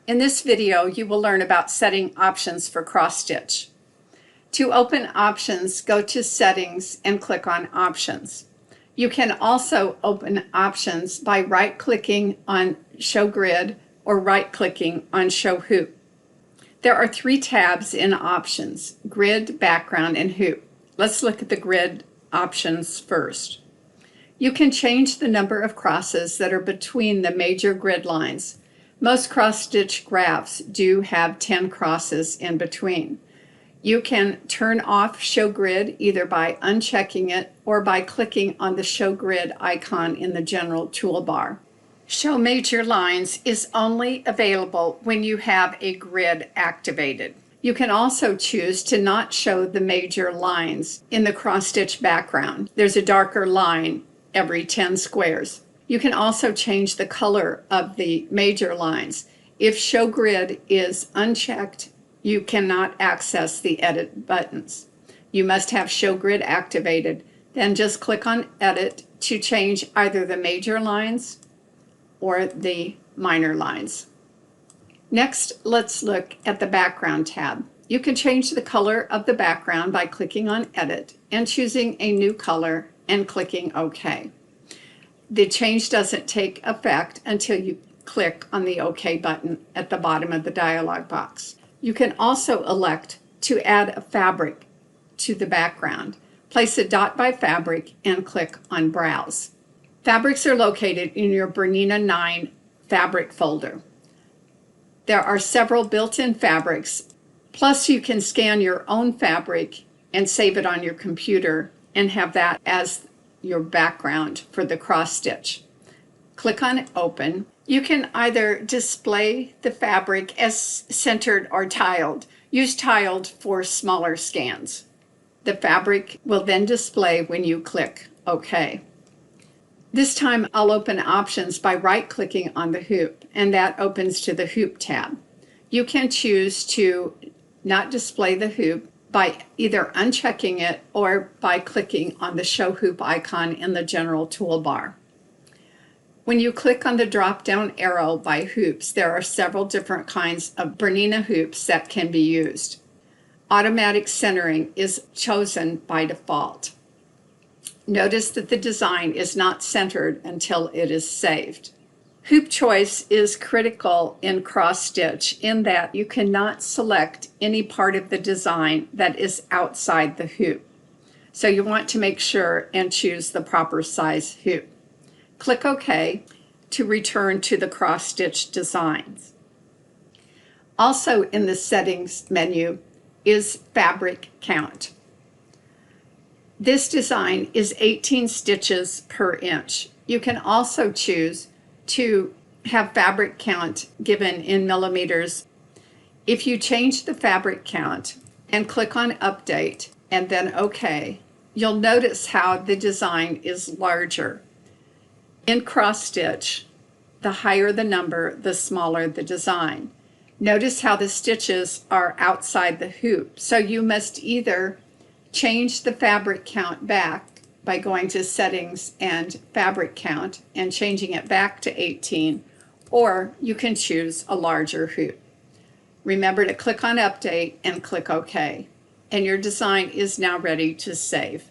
In this video, you will learn about setting options for cross-stitch. To open options, go to Settings and click on Options. You can also open options by right-clicking on Show Grid or right-clicking on Show Hoop. There are three tabs in Options: Grid, Background, and Hoop. Let's look at the grid options first. You can change the number of crosses that are between the major grid lines. Most cross-stitch graphs do have 10 crosses in between. You can turn off Show Grid either by unchecking it or by clicking on the Show Grid icon in the General toolbar. Show Major Lines is only available when you have a grid activated. You can also choose to not show the major lines in the cross-stitch background. There's a darker line every 10 squares. You can also change the color of the major lines. If Show Grid is unchecked, you cannot access the edit buttons. You must have Show Grid activated. Then just click on Edit to change either the major lines or the minor lines. Next, let's look at the Background tab. You can change the color of the background by clicking on Edit and choosing a new color and clicking OK. The change doesn't take effect until you click on the OK button at the bottom of the dialog box. You can also elect to add a fabric to the background. Place a dot by fabric and click on Browse. Fabrics are located in your BERNINA 9 fabric folder. There are several built-in fabrics, plus you can scan your own fabric and save it on your computer and have that as your background for the cross-stitch. Click on Open. You can either display the fabric as centered or tiled. Use tiled for smaller scans. The fabric will then display when you click OK. This time I'll open Options by right-clicking on the hoop, and that opens to the Hoop tab. You can choose to not display the hoop by either unchecking it or by clicking on the Show Hoop icon in the General toolbar. When you click on the drop-down arrow by hoops, there are several different kinds of BERNINA hoops that can be used. Automatic centering is chosen by default. Notice that the design is not centered until it is saved. Hoop choice is critical in cross-stitch in that you cannot select any part of the design that is outside the hoop. So you want to make sure and choose the proper size hoop. Click OK to return to the cross-stitch designs. Also in the Settings menu is Fabric Count. This design is 18 stitches per inch. You can also choose to have fabric count given in millimeters. If you change the fabric count and click on Update and then OK, you'll notice how the design is larger. In cross-stitch, the higher the number, the smaller the design. Notice how the stitches are outside the hoop, so you must either change the fabric count back by going to Settings and Fabric Count and changing it back to 18, or you can choose a larger hoop. Remember to click on Update and click OK, and your design is now ready to save.